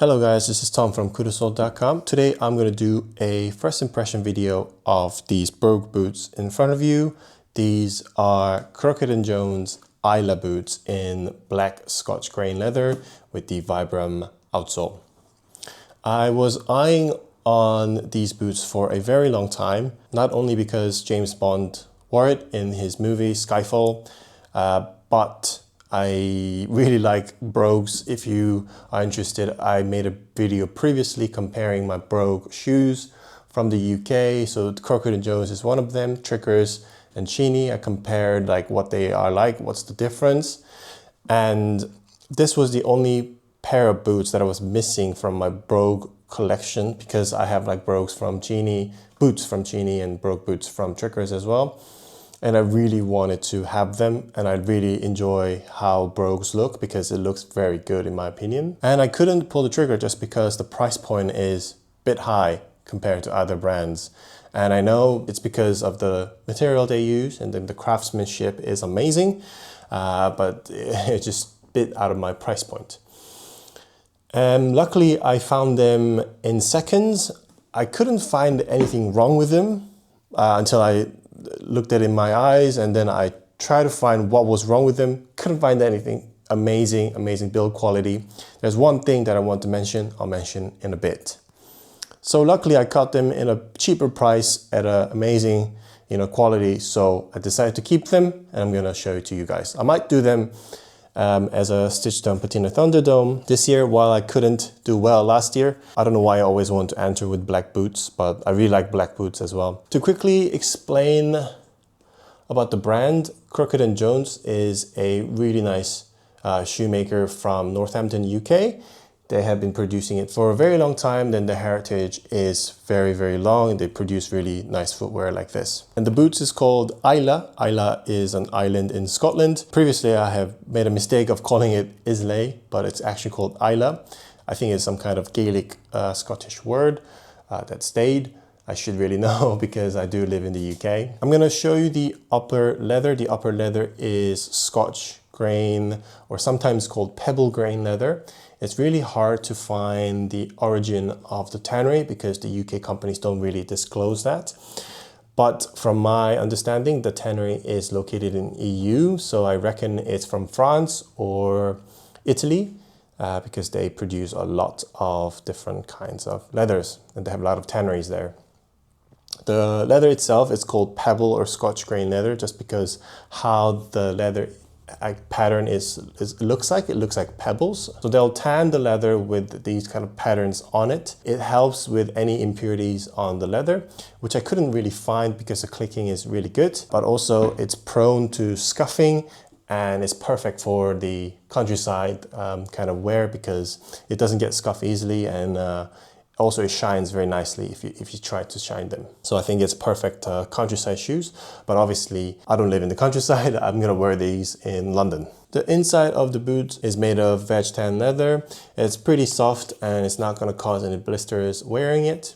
Hello guys, this is Tom from Outsole.com. Today I'm going to do a first impression video of these Brogue boots in front of you. These are Crockett & Jones Islay boots in black Scotch grain leather with the Vibram outsole. I was eyeing on these boots for a very long time, not only because James Bond wore it in his movie Skyfall, but I really like Brogues. If you are interested, I made a video previously comparing my Brogue shoes from the UK. So Crockett & Jones is one of them, Trickers and Cheney. I compared like what they are like, what's the difference. And this was the only pair of boots that I was missing from my Brogue collection, because I have like Brogues from Cheney, boots from Cheney and Brogue boots from Trickers as well. And I really wanted to have them, and I really enjoy how Brogues look because it looks very good in my opinion. And I couldn't pull the trigger just because the price point is a bit high compared to other brands. And I know it's because of the material they use, and then the craftsmanship is amazing, but it's just a bit out of my price point. Luckily I found them in seconds. I couldn't find anything wrong with them until I looked at it in my eyes, and then I tried to find what was wrong with them. Couldn't find anything. Amazing build quality. There's one thing that I want to mention, I'll mention in a bit. So luckily I caught them in a cheaper price at an amazing quality, so I decided to keep them, and I'm gonna show it to you guys. I might do them as a stitched down patina Thunderdome this year, while I couldn't do well last year. I don't know why I always want to enter with black boots, but I really like black boots as well. To quickly explain about the brand, Crockett & Jones is a really nice shoemaker from Northampton, UK. They have been producing it for a very long time. Then the heritage is very long, and they produce really nice footwear like this. And the boots is called Islay. Islay is an island in Scotland. Previously I have made a mistake of calling it Islay, but it's actually called Islay. I think it's some kind of Gaelic Scottish word that stayed. I should really know because I do live in the UK. I'm gonna show you the upper leather. The upper leather is Scotch grain, or sometimes called pebble grain leather. It's really hard to find the origin of the tannery because the UK companies don't really disclose that. But from my understanding, the tannery is located in EU, so I reckon it's from France or Italy, because they produce a lot of different kinds of leathers, and they have a lot of tanneries there. The leather itself is called pebble or Scotch grain leather just because how the leather pattern looks like pebbles. So they'll tan the leather with these kind of patterns on it. It helps with any impurities on the leather, which I couldn't really find because the clicking is really good, but also it's prone to scuffing, and it's perfect for the countryside kind of wear because it doesn't get scuffed easily, and also it shines very nicely if you try to shine them. So I think it's perfect countryside shoes, but obviously I don't live in the countryside. I'm gonna wear these in London. The inside of the boot is made of veg tan leather. It's pretty soft and it's not gonna cause any blisters wearing it.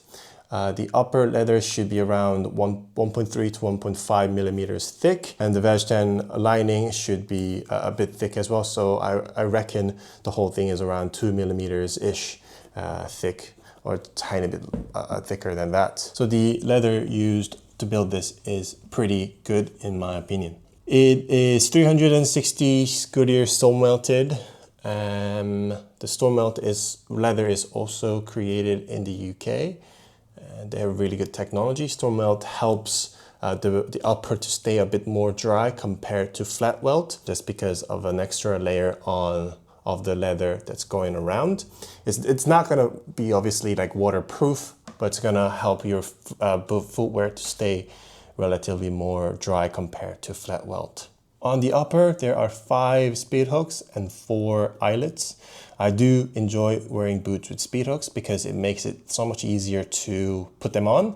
The upper leather should be around 1.3 to 1.5 millimeters thick, and the veg tan lining should be a bit thick as well. So I reckon the whole thing is around 2 millimeters-ish thick, or a tiny bit thicker than that. So the leather used to build this is pretty good in my opinion. It is 360 Goodyear stone melted. The stone melt leather is also created in the UK. And they have really good technology. Stone melt helps the upper to stay a bit more dry compared to flat welt, just because of an extra layer of the leather that's going around. It's not gonna be obviously like waterproof, but it's gonna help your footwear to stay relatively more dry compared to flat welt. On the upper, there are 5 speed hooks and 4 eyelets. I do enjoy wearing boots with speed hooks because it makes it so much easier to put them on.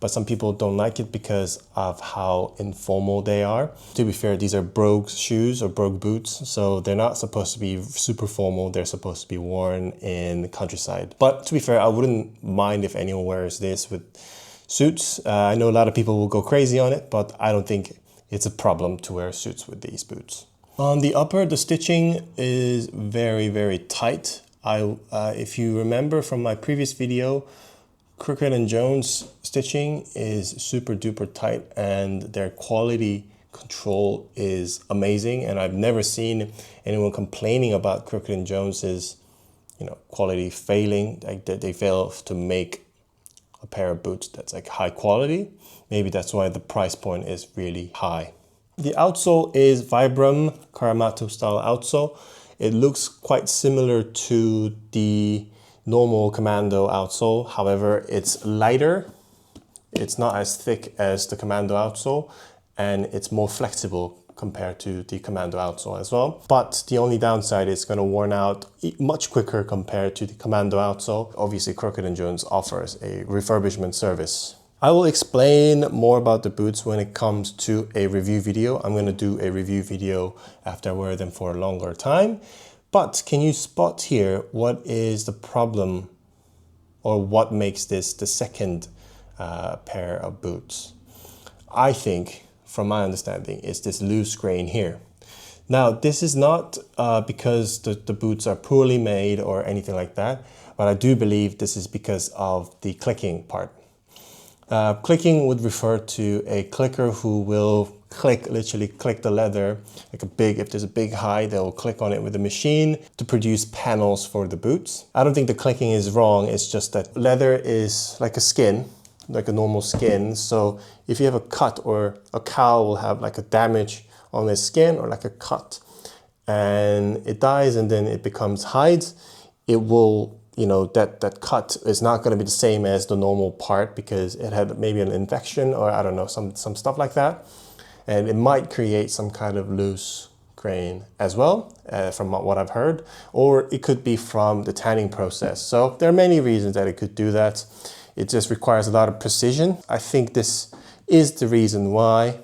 But some people don't like it because of how informal they are. To be fair, these are Brogue shoes or Brogue boots, so they're not supposed to be super formal. They're supposed to be worn in the countryside. But to be fair, I wouldn't mind if anyone wears this with suits. I know a lot of people will go crazy on it, but I don't think it's a problem to wear suits with these boots. On the upper, the stitching is very tight. If you remember from my previous video, Crockett & Jones stitching is super duper tight and their quality control is amazing. And I've never seen anyone complaining about Crockett & Jones's, quality failing. Like they fail to make a pair of boots that's like high quality. Maybe that's why the price point is really high. The outsole is Vibram Karamato style outsole. It looks quite similar to the normal Commando outsole. However, it's lighter. It's not as thick as the Commando outsole, and it's more flexible compared to the Commando outsole as well. But the only downside is going to worn out much quicker compared to the Commando outsole. Obviously, Crockett & Jones offers a refurbishment service. I will explain more about the boots when it comes to a review video. I'm going to do a review video after I wear them for a longer time. But can you spot here what is the problem, or what makes this the second pair of boots? I think, from my understanding, it's this loose grain here. Now, this is not because the boots are poorly made or anything like that, but I do believe this is because of the clicking part. Clicking would refer to a clicker who will literally click the leather, like if there's a big hide, they'll click on it with a machine to produce panels for the boots. I don't think the clicking is wrong, it's just that leather is like a skin, like a normal skin. So if you have a cut, or a cow will have like a damage on its skin or like a cut, and it dies and then it becomes hides, it will, that cut is not going to be the same as the normal part because it had maybe an infection, or I don't know, some stuff like that. And it might create some kind of loose grain as well, from what I've heard, or it could be from the tanning process. So there are many reasons that it could do that. It just requires a lot of precision. I think this is the reason why,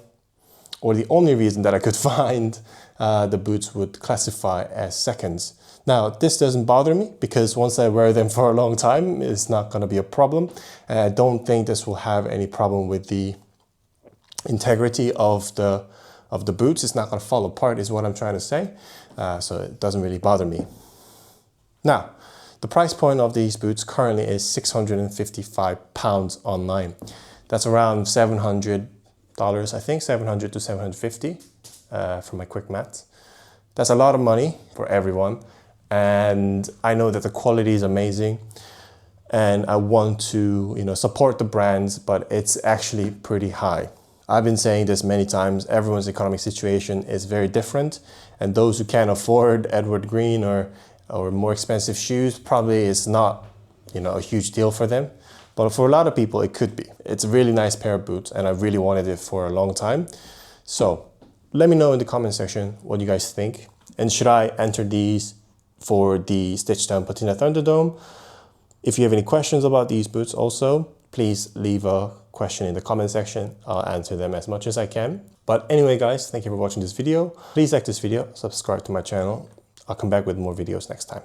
or the only reason that I could find the boots would classify as seconds. Now, this doesn't bother me because once I wear them for a long time, it's not going to be a problem. And I don't think this will have any problem with the integrity of the boots. It's not going to fall apart is what I'm trying to say. So it doesn't really bother me. Now, the price point of these boots currently is £655 online. That's around $700, I think, 700 to 750 for my quick math. That's a lot of money for everyone. And I know that the quality is amazing and I want to, support the brands, but it's actually pretty high. I've been saying this many times, everyone's economic situation is very different, and those who can't afford Edward Green or more expensive shoes, probably is not, a huge deal for them. But for a lot of people, it could be. It's a really nice pair of boots and I really wanted it for a long time. So let me know in the comment section what you guys think. And should I enter these for the Stitch Down Patina Thunderdome? If you have any questions about these boots also, please leave a question in the comment section. I'll answer them as much as I can. But anyway, guys, thank you for watching this video. Please like this video, subscribe to my channel. I'll come back with more videos next time.